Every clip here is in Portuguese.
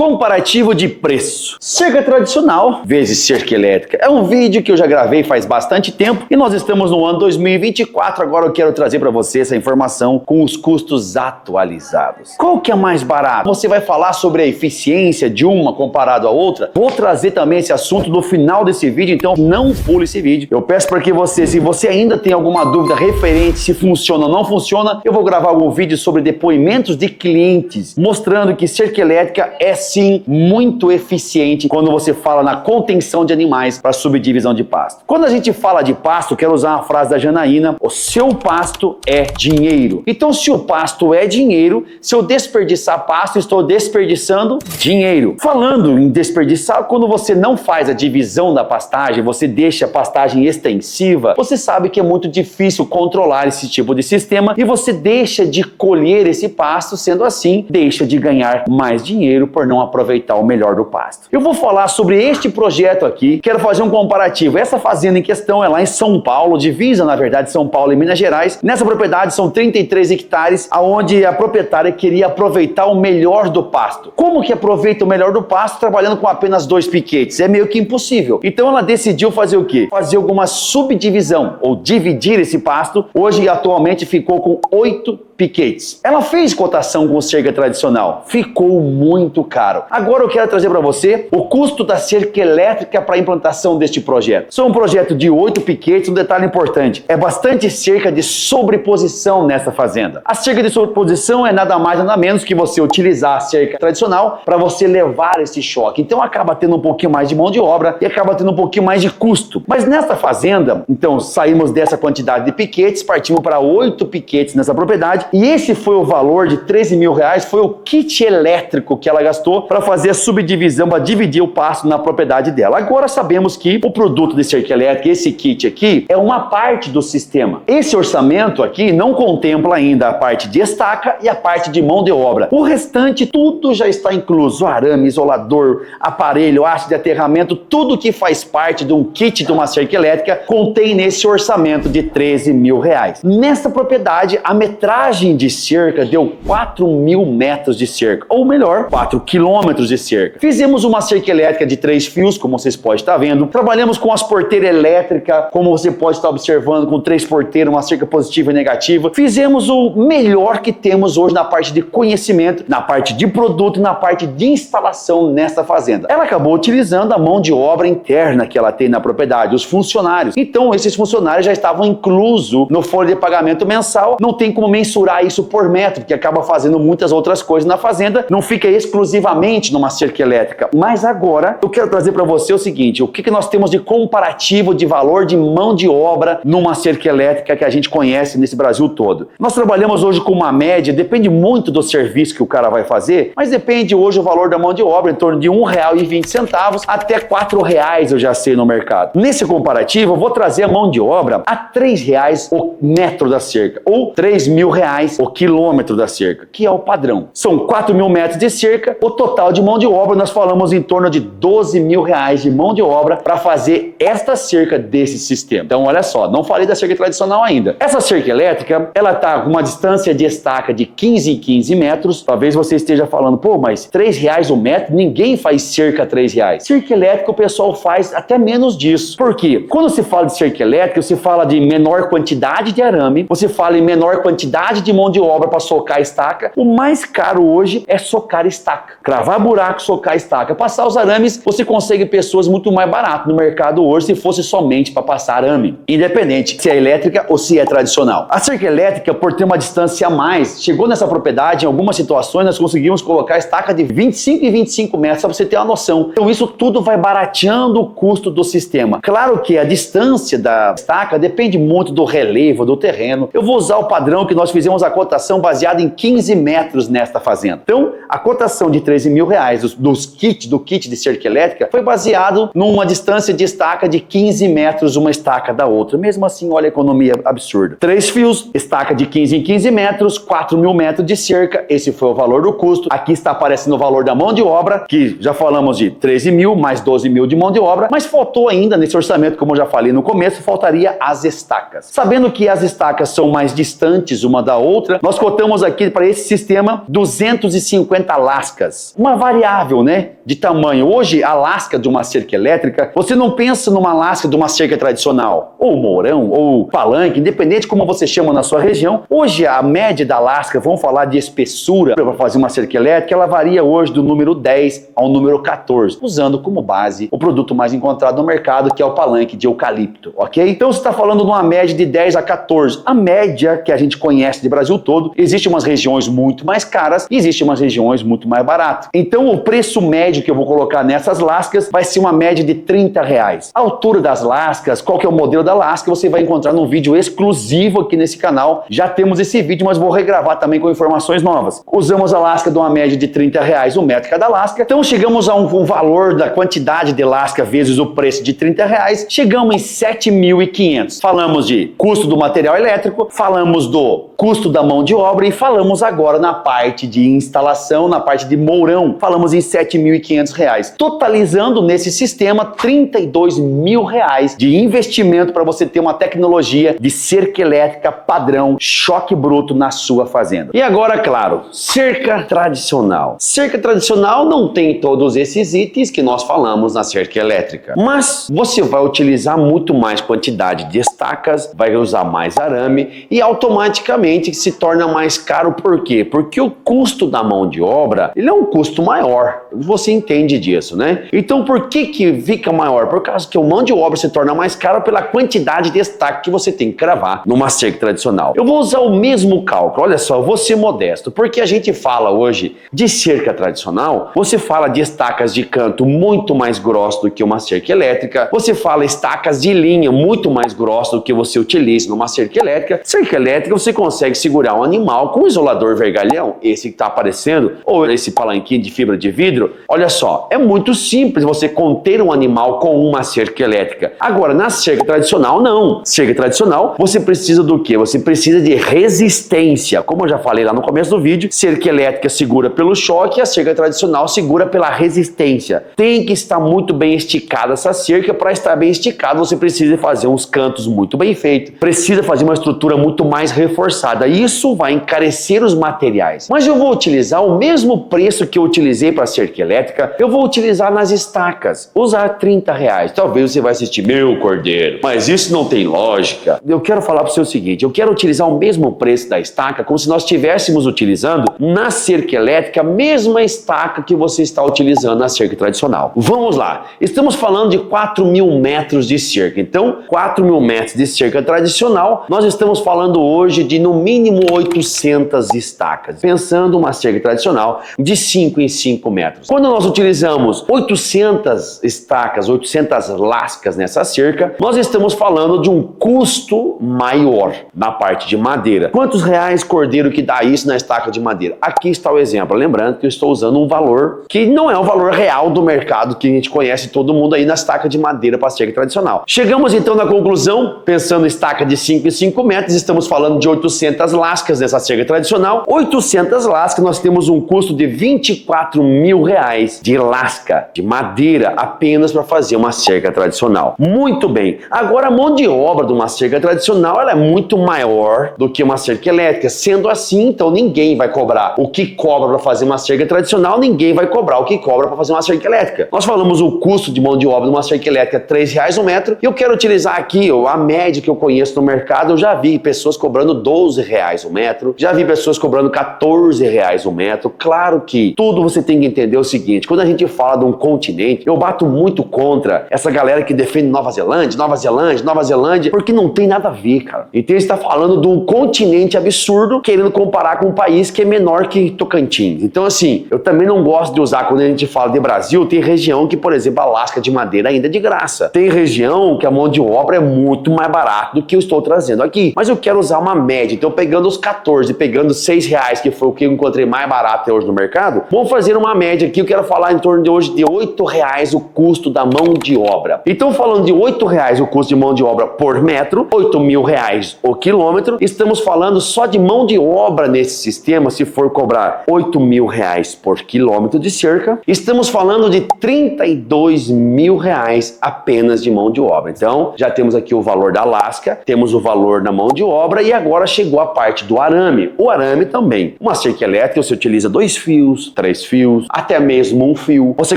Comparativo de preço. Cerca tradicional vezes cerca elétrica. É um vídeo que eu já gravei faz bastante tempo e nós estamos no ano 2024. Agora eu quero trazer para você essa informação com os custos atualizados. Qual que é mais barato? Você vai falar sobre a eficiência de uma comparado à outra? Vou trazer também esse assunto no final desse vídeo, então não pule esse vídeo. Eu peço para que você, se você ainda tem alguma dúvida referente se funciona ou não funciona, eu vou gravar algum vídeo sobre depoimentos de clientes mostrando que cerca elétrica é sim muito eficiente quando você fala na contenção de animais para subdivisão de pasto. Quando a gente fala de pasto, quero usar uma frase da Janaína: o seu pasto é dinheiro. Então, se o pasto é dinheiro, se eu desperdiçar pasto, estou desperdiçando dinheiro. Falando em desperdiçar, quando você não faz a divisão da pastagem, você deixa a pastagem extensiva, você sabe que é muito difícil controlar esse tipo de sistema e você deixa de colher esse pasto, sendo assim, deixa de ganhar mais dinheiro por não aproveitar o melhor do pasto. Eu vou falar sobre este projeto aqui, quero fazer um comparativo. Essa fazenda em questão é lá em São Paulo, divisa na verdade São Paulo e Minas Gerais. Nessa propriedade são 33 hectares, onde a proprietária queria aproveitar o melhor do pasto. Como que aproveita o melhor do pasto trabalhando com apenas 2 piquetes? É meio que impossível. Então ela decidiu fazer o quê? Fazer alguma subdivisão ou dividir esse pasto. Hoje atualmente ficou com 8 piquetes. Ela fez cotação com cerca tradicional, ficou muito caro. Agora eu quero trazer para você o custo da cerca elétrica para a implantação deste projeto. São um projeto de 8 piquetes, um detalhe importante, é bastante cerca de sobreposição nessa fazenda. A cerca de sobreposição é nada mais nada menos que você utilizar a cerca tradicional para você levar esse choque. Então acaba tendo um pouquinho mais de mão de obra e acaba tendo um pouquinho mais de custo. Mas nessa fazenda, então saímos dessa quantidade de piquetes, partimos para 8 piquetes nessa propriedade. E esse foi o valor de 13 mil reais, foi o kit elétrico que ela gastou para fazer a subdivisão, para dividir o pasto na propriedade dela. Agora sabemos que o produto de cerca elétrica, esse kit aqui, é uma parte do sistema. Esse orçamento aqui não contempla ainda a parte de estaca e a parte de mão de obra. O restante, tudo já está incluso: arame, isolador, aparelho, haste de aterramento, tudo que faz parte de um kit de uma cerca elétrica contém nesse orçamento de 13 mil reais. Nessa propriedade, a metragem de cerca deu 4 mil metros de cerca, ou melhor, 4 quilômetros de cerca. Fizemos uma cerca elétrica de 3 fios, como vocês podem estar vendo. Trabalhamos com as porteiras elétricas, como você pode estar observando, com 3 porteiras, uma cerca positiva e negativa. Fizemos o melhor que temos hoje na parte de conhecimento, na parte de produto e na parte de instalação nessa fazenda. Ela acabou utilizando a mão de obra interna que ela tem na propriedade, os funcionários. Então, esses funcionários já estavam inclusos no folha de pagamento mensal. Não tem como mensurar isso por metro, porque acaba fazendo muitas outras coisas na fazenda, não fica exclusivamente numa cerca elétrica. Mas agora eu quero trazer para você o seguinte: o que nós temos de comparativo de valor de mão de obra numa cerca elétrica que a gente conhece nesse Brasil todo. Nós trabalhamos hoje com uma média, depende muito do serviço que o cara vai fazer, mas depende hoje o valor da mão de obra em torno de R$1,20 até R$4 eu já sei no mercado. Nesse comparativo eu vou trazer a mão de obra a R$3 o metro da cerca, ou 3 mil reais o quilômetro da cerca, que é o padrão. São 4 mil metros de cerca, o total de mão de obra nós falamos em torno de 12 mil reais de mão de obra para fazer esta cerca desse sistema. Então olha só, não falei da cerca tradicional ainda. Essa cerca elétrica, ela está com uma distância de estaca de 15 em 15 metros. Talvez você esteja falando: pô, mas R$3 o metro? Ninguém faz cerca a R$3. Cerca elétrica o pessoal faz até menos disso. Por quê? Quando se fala de cerca elétrica, você fala de menor quantidade de arame, você fala em menor quantidade de mão de obra para socar a estaca. O mais caro hoje é socar estaca. Cravar buraco, socar estaca. Passar os arames, você consegue pessoas muito mais barato no mercado hoje se fosse somente para passar arame, independente se é elétrica ou se é tradicional. A cerca elétrica, por ter uma distância a mais, chegou nessa propriedade, em algumas situações nós conseguimos colocar estaca de 25 e 25 metros, só para você ter uma noção. Então isso tudo vai barateando o custo do sistema. Claro que a distância da estaca depende muito do relevo, do terreno. Eu vou usar o padrão que nós fizemos a cotação baseada em 15 metros nesta fazenda. Então, a cotação de 13 mil reais do kit de cerca elétrica foi baseado numa distância de estaca de 15 metros uma estaca da outra. Mesmo assim, olha a economia absurda. 3 fios, estaca de 15 em 15 metros, 4 mil metros de cerca, esse foi o valor do custo. Aqui está aparecendo o valor da mão de obra, que já falamos de 13 mil mais 12 mil de mão de obra, mas faltou ainda nesse orçamento, como eu já falei no começo, faltaria as estacas. Sabendo que as estacas são mais distantes uma da outra. Nós cotamos aqui para esse sistema 250 lascas. Uma variável, né, de tamanho. Hoje, a lasca de uma cerca elétrica, você não pensa numa lasca de uma cerca tradicional, ou mourão, ou palanque, independente como você chama na sua região. Hoje, a média da lasca, vamos falar de espessura para fazer uma cerca elétrica, ela varia hoje do número 10 ao número 14, usando como base o produto mais encontrado no mercado, que é o palanque de eucalipto, ok? Então, você está falando de uma média de 10 a 14. A média que a gente conhece de Brasil todo, existe umas regiões muito mais caras e existe umas regiões muito mais baratas. Então, o preço médio que eu vou colocar nessas lascas vai ser uma média de R$30. A altura das lascas, qual que é o modelo da lasca, você vai encontrar num vídeo exclusivo aqui nesse canal. Já temos esse vídeo, mas vou regravar também com informações novas. Usamos a lasca de uma média de R$30 o metro cada lasca. Então, chegamos a um valor da quantidade de lasca vezes o preço de R$30, chegamos em 7.500. Falamos de custo do material elétrico, falamos do custo da mão de obra e falamos agora na parte de instalação, na parte de mourão, falamos em R$7.500. Totalizando nesse sistema R$32.000 de investimento para você ter uma tecnologia de cerca elétrica padrão, choque bruto na sua fazenda. E agora, claro, cerca tradicional. Cerca tradicional não tem todos esses itens que nós falamos na cerca elétrica, mas você vai utilizar muito mais quantidade de estacas, vai usar mais arame e automaticamente se torna mais caro. Por quê? Porque o custo da mão de obra, ele é um custo maior. Você entende disso, né? Então, por que fica maior? Por causa que a mão de obra se torna mais cara pela quantidade de estaca que você tem que cravar numa cerca tradicional. Eu vou usar o mesmo cálculo. Olha só, eu vou ser modesto, porque a gente fala hoje de cerca tradicional, você fala de estacas de canto muito mais grosso do que uma cerca elétrica, você fala estacas de linha muito mais grosso do que você utiliza numa cerca elétrica. Cerca elétrica você consegue segurar um animal com um isolador vergalhão, esse que está aparecendo, ou esse palanquinho de fibra de vidro. Olha só, é muito simples você conter um animal com uma cerca elétrica. Agora, na cerca tradicional, não. Cerca tradicional, você precisa do quê? Você precisa de resistência. Como eu já falei lá no começo do vídeo, cerca elétrica segura pelo choque e a cerca tradicional segura pela resistência. Tem que estar muito bem esticada essa cerca. Para estar bem esticada, você precisa fazer uns cantos muito bem feitos, precisa fazer uma estrutura muito mais reforçada. Isso vai encarecer os materiais. Mas eu vou utilizar o mesmo preço que eu utilizei para a cerca elétrica, eu vou utilizar nas estacas. Usar R$30. Talvez você vai assistir, meu cordeiro, mas isso não tem lógica. Eu quero falar para você o seguinte, eu quero utilizar o mesmo preço da estaca como se nós estivéssemos utilizando na cerca elétrica a mesma estaca que você está utilizando na cerca tradicional. Vamos lá. Estamos falando de 4.000 metros de cerca. Então, 4.000 metros de cerca tradicional, nós estamos falando hoje de no mínimo 800 estacas. Pensando uma cerca tradicional de 5 em 5 metros. Quando nós utilizamos 800 estacas, 800 lascas nessa cerca, nós estamos falando de um custo maior na parte de madeira. Quantos reais, cordeiro, que dá isso na estaca de madeira? Aqui está o exemplo. Lembrando que eu estou usando um valor que não é o valor real do mercado que a gente conhece todo mundo aí na estaca de madeira para cerca tradicional. Chegamos então na conclusão, pensando em estaca de 5 em 5 metros, estamos falando de 800 lascas nessa cerca tradicional. 800 lascas, nós temos um custo de R$24.000 de lasca de madeira apenas para fazer uma cerca tradicional. Muito bem. Agora, a mão de obra de uma cerca tradicional, ela é muito maior do que uma cerca elétrica. Sendo assim, então ninguém vai cobrar o que cobra para fazer uma cerca tradicional, ninguém vai cobrar o que cobra para fazer uma cerca elétrica. Nós falamos o custo de mão de obra de uma cerca elétrica R$3 o metro, e eu quero utilizar aqui a média que eu conheço no mercado. Eu já vi pessoas cobrando R$12 o metro, já vi pessoas cobrando R$14 o metro. Claro que tudo você tem que entender o seguinte, quando a gente fala de um continente, eu bato muito contra essa galera que defende Nova Zelândia, Nova Zelândia, Nova Zelândia, porque não tem nada a ver, cara. Então você está falando de um continente absurdo, querendo comparar com um país que é menor que Tocantins. Então assim, eu também não gosto de usar, quando a gente fala de Brasil, tem região que, por exemplo, a lasca de madeira ainda é de graça. Tem região que a mão de obra é muito mais barata do que eu estou trazendo aqui. Mas eu quero usar uma média, então pegando os 14, pegando R$6, que foi o que eu encontrei mais barato até hoje no mercado, vamos fazer uma média aqui. Eu quero falar em torno de hoje de R$8 o custo da mão de obra. Então, falando de R$8 o custo de mão de obra por metro, R$8.000 o quilômetro, estamos falando só de mão de obra nesse sistema, se for cobrar R$8.000 por quilômetro de cerca, estamos falando de R$32.000 apenas de mão de obra. Então, já temos aqui o valor da lasca, temos o valor da mão de obra e agora chegou a parte do arame. O arame também. Uma cerca elétrica você utiliza 2 fios, 3 fios, até mesmo um fio. Você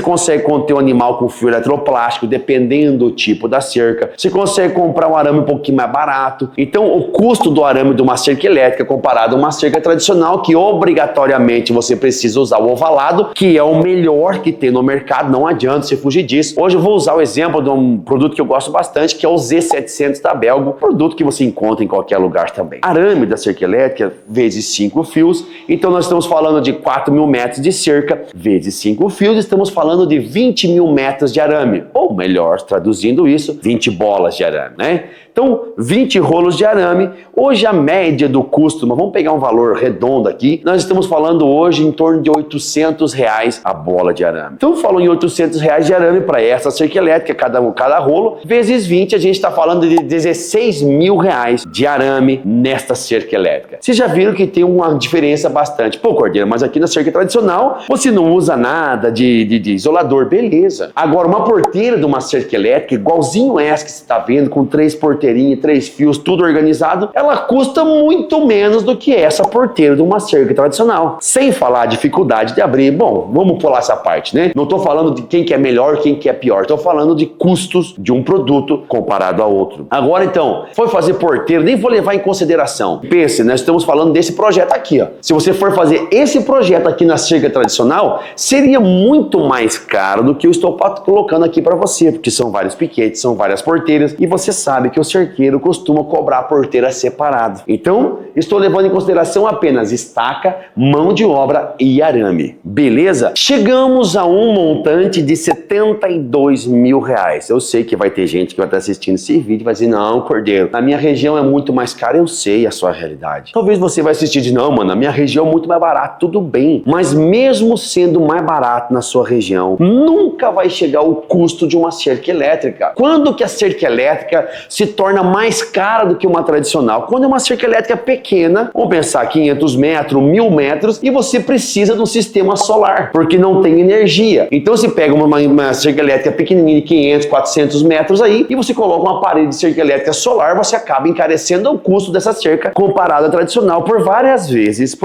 consegue conter o animal com fio eletroplástico, dependendo do tipo da cerca. Você consegue comprar um arame um pouquinho mais barato. Então, o custo do arame de uma cerca elétrica comparado a uma cerca tradicional, que obrigatoriamente você precisa usar o ovalado, que é o melhor que tem no mercado, não adianta você fugir disso. Hoje eu vou usar o exemplo de um produto que eu gosto bastante, que é o Z700 da Belgo, produto que você encontra em qualquer lugar também. Arame da cerca elétrica vezes 5 fios, então nós estamos falando de 4.000 metros de cerca vezes 5 fios, estamos falando de 20.000 metros de arame, ou melhor, traduzindo isso, 20 bolas de arame, né? Então, 20 rolos de arame. Hoje a média do custo, mas vamos pegar um valor redondo aqui, nós estamos falando hoje em torno de R$800 a bola de arame. Então, falou em R$800 de arame para essa cerca elétrica, cada rolo, vezes 20, a gente está falando de R$16.000 de arame nesta cerca elétrica. Vocês já viram que tem uma diferença bastante. Pô, Cordeiro, mas aqui na cerca tradicional, você não usa nada de isolador, beleza. Agora, uma porteira de uma cerca elétrica, igualzinho essa que você está vendo, com 3 porteirinhas, 3 fios, tudo organizado, ela custa muito menos do que essa porteira de uma cerca tradicional. Sem falar a dificuldade de abrir. Bom, vamos pular essa parte, né? Não estou falando de quem que é melhor, quem que é pior. Estou falando de custos de um produto comparado a outro. Agora, então, foi fazer porteira, nem vou levar em consideração. Pense, nós estamos falando desse projeto aqui, ó. Se você for fazer esse projeto aqui na cerca tradicional, seria muito mais caro do que eu estou colocando aqui para você, porque são vários piquetes, são várias porteiras, e você sabe que o cerqueiro costuma cobrar a porteira separado. Então, estou levando em consideração apenas estaca, mão de obra e arame. Beleza? Chegamos a um montante de R$72.000. Eu sei que vai ter gente que vai estar assistindo esse vídeo e vai dizer, não, Cordeiro, na minha região é muito mais caro. Eu sei a sua realidade. Talvez você vai assistir de, não, mano, na minha região é muito mais barato. Tudo bem. Mas mesmo sendo mais barato na sua região, nunca vai chegar ao custo de uma cerca elétrica. Quando que a cerca elétrica se torna mais cara do que uma tradicional? Quando é uma cerca elétrica pequena, vamos pensar 500 metros, 1.000 metros, e você precisa de um sistema solar, porque não tem energia. Então você pega uma cerca elétrica pequenininha de 500, 400 metros aí, e você coloca uma parede de cerca elétrica solar, você acaba encarecendo o custo dessa cerca comparada à tradicional por várias vezes.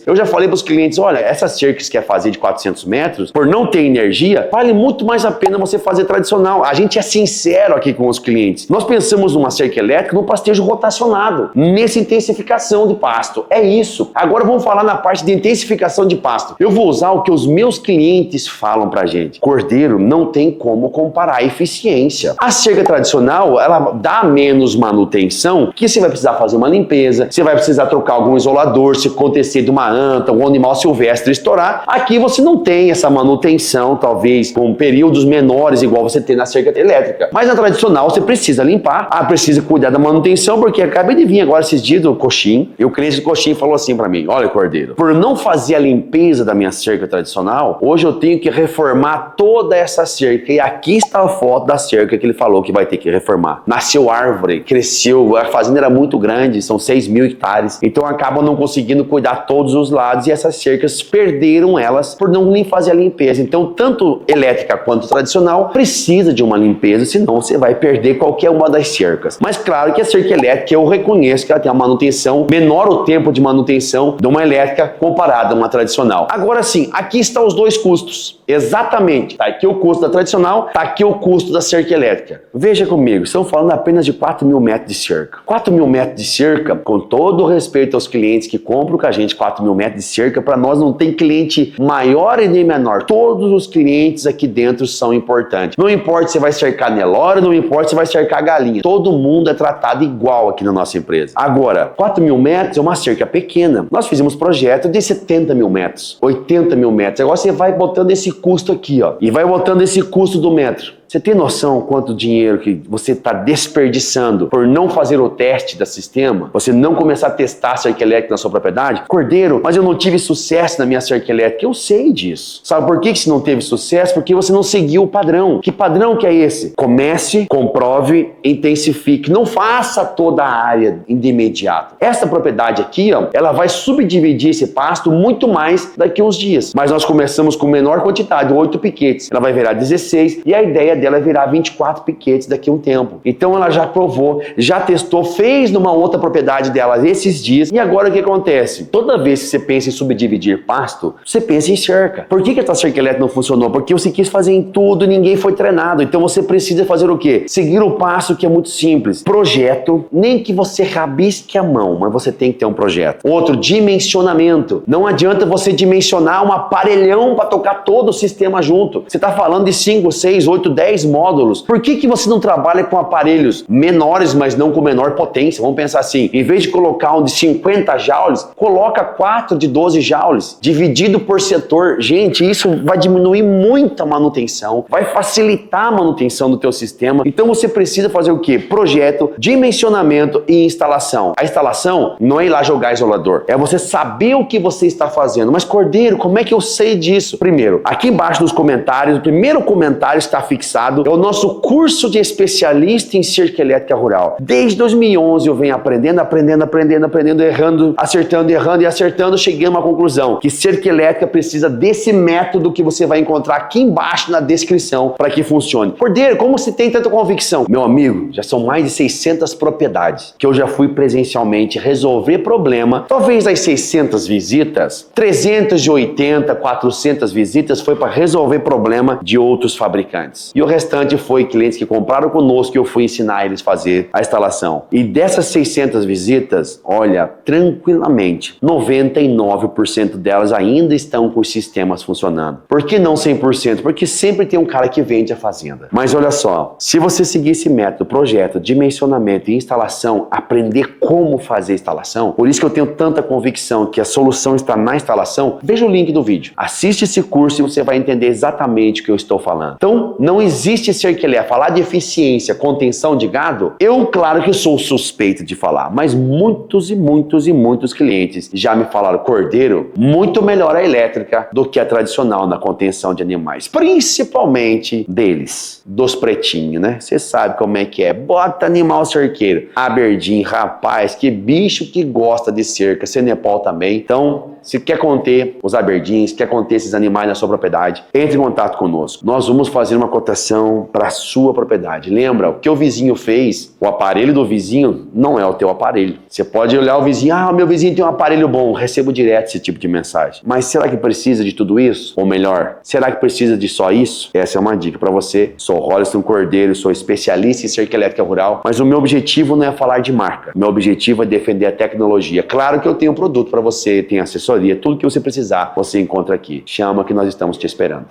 Eu já falei para os clientes, olha, essas cercas que quer fazer de 400 metros, por não ter energia, vale muito mais a pena você fazer tradicional. A gente é sincero aqui com os clientes. Nós pensamos numa cerca elétrica no pastejo rotacionado, nessa intensificação de pasto. É isso. Agora vamos falar na parte de intensificação de pasto. Eu vou usar o que os meus clientes falam pra gente. Cordeiro, não tem como comparar a eficiência. A cerca tradicional, ela dá menos manutenção, que você vai precisar fazer uma limpeza, você vai precisar trocar algum isolador, se acontecer de uma anta, um animal silvestre estourar. Aqui você não tem essa manutenção, talvez com períodos menores, igual você tem na cerca elétrica. Mas na tradicional, você precisa limpar, precisa cuidar da manutenção, porque acabei de vir agora esses dias do Coxim, e o cliente do Coxim falou assim pra mim, olha, Cordeiro, por não fazer a limpeza da minha cerca tradicional, hoje eu tenho que reformar toda essa cerca, e aqui está a foto da cerca que ele falou que vai ter que reformar. Nasceu árvore, cresceu, a fazenda era muito grande, são 6.000 hectares, então acabam não conseguindo cuidar todos os lados, e essas cercas perderam elas por não fazer a limpeza. Então, tanto elétrica quanto tradicional, precisa de uma limpeza, senão você vai perder qualquer uma das cercas. Mas claro que a cerca elétrica, eu reconheço que ela tem uma manutenção, menor o tempo de manutenção de uma elétrica comparada a uma tradicional. Agora sim, aqui estão os dois custos. Exatamente. Tá aqui o custo da tradicional, tá aqui o custo da cerca elétrica. Veja comigo, estamos falando apenas de 4.000 metros de cerca. 4.000 metros de cerca, com todo o respeito aos clientes que compram com a gente 4.000 metros de cerca, para nós não tem cliente maior e nem menor. Todos os clientes aqui dentro são importantes. Não importa se vai cercar Nelore, não importa se vai cercar galinha. Todo mundo é tratado igual aqui na nossa empresa. Agora, 4.000 metros é uma cerca pequena. Nós fizemos projeto de 70.000 metros, 80.000 metros. Agora você vai botando esse custo aqui, ó, e vai botando esse custo do metro. Você tem noção quanto dinheiro que você está desperdiçando por não fazer o teste do sistema? Você não começar a testar a cerca elétrica na sua propriedade? Cordeiro, mas eu não tive sucesso na minha cerca elétrica. Eu sei disso. Sabe por que você não teve sucesso? Porque você não seguiu o padrão. Que padrão que é esse? Comece, comprove, intensifique. Não faça toda a área de imediato. Essa propriedade aqui, ó, ela vai subdividir esse pasto muito mais daqui a uns dias. Mas nós começamos com menor quantidade, 8 piquetes. Ela vai virar 16 e a ideia dela é virar 24 piquetes daqui a um tempo. Então ela já provou, já testou, fez numa outra propriedade dela esses dias. E agora o que acontece? Toda vez que você pensa em subdividir pasto, você pensa em cerca. Por que a tua cerca elétrica não funcionou? Porque você quis fazer em tudo, ninguém foi treinado. Então você precisa fazer o quê? Seguir o passo que é muito simples. Projeto, nem que você rabisque a mão, mas você tem que ter um projeto. Outro, dimensionamento. Não adianta você dimensionar um aparelhão para tocar todo o sistema junto. Você está falando de 5, 6, 8, 10 módulos. Por que você não trabalha com aparelhos menores, mas não com menor potência? Vamos pensar assim, em vez de colocar um de 50 joules, coloca 4 de 12 joules, dividido por setor. Gente, isso vai diminuir muito a manutenção, vai facilitar a manutenção do teu sistema. Então você precisa fazer o quê? Projeto, dimensionamento e instalação. A instalação não é ir lá jogar isolador, é você saber o que você está fazendo. Mas Cordeiro, como é que eu sei disso? Primeiro, aqui embaixo nos comentários, o primeiro comentário está fixado, é o nosso curso de especialista em cerca elétrica rural. Desde 2011 eu venho aprendendo, errando, acertando, errando e acertando, cheguei a uma conclusão, que cerca elétrica precisa desse método que você vai encontrar aqui embaixo na descrição para que funcione. Cordeiro, como você tem tanta convicção? Meu amigo, já são mais de 600 propriedades que eu já fui presencialmente resolver problema. Talvez as 600 visitas, 380, 400 visitas foi para resolver problema de outros fabricantes. E o restante foi clientes que compraram conosco e eu fui ensinar eles a fazer a instalação. E dessas 600 visitas, olha, tranquilamente, 99% delas ainda estão com os sistemas funcionando. Por que não 100%? Porque sempre tem um cara que vende a fazenda. Mas olha só, se você seguir esse método, projeto, dimensionamento e instalação, aprender como fazer a instalação, por isso que eu tenho tanta convicção que a solução está na instalação, veja o link do vídeo. Assiste esse curso e você vai entender exatamente o que eu estou falando. Então, não existe cerca elétrica. Falar de eficiência, contenção de gado, eu, claro que sou suspeito de falar, mas muitos clientes já me falaram, Cordeiro, muito melhor a elétrica do que a tradicional na contenção de animais. Principalmente deles, dos pretinhos, né? Você sabe como é que é. Bota animal cerqueiro. Aberdeen, rapaz, que bicho que gosta de cerca. Senepal também. Então, se quer conter os Aberdeens, quer conter esses animais na sua propriedade, entre em contato conosco. Nós vamos fazer uma cotação para a sua propriedade. Lembra, o que o vizinho fez, o aparelho do vizinho não é o teu aparelho. Você pode olhar o vizinho, meu vizinho tem um aparelho bom, recebo direto esse tipo de mensagem. Mas será que precisa de tudo isso? Ou melhor, será que precisa de só isso? Essa é uma dica para você. Sou Rolliston Cordeiro, sou especialista em cerca elétrica rural, mas o meu objetivo não é falar de marca. Meu objetivo é defender a tecnologia. Claro que eu tenho produto para você, tenho assessoria, tudo que você precisar, você encontra aqui. Chama que nós estamos te esperando.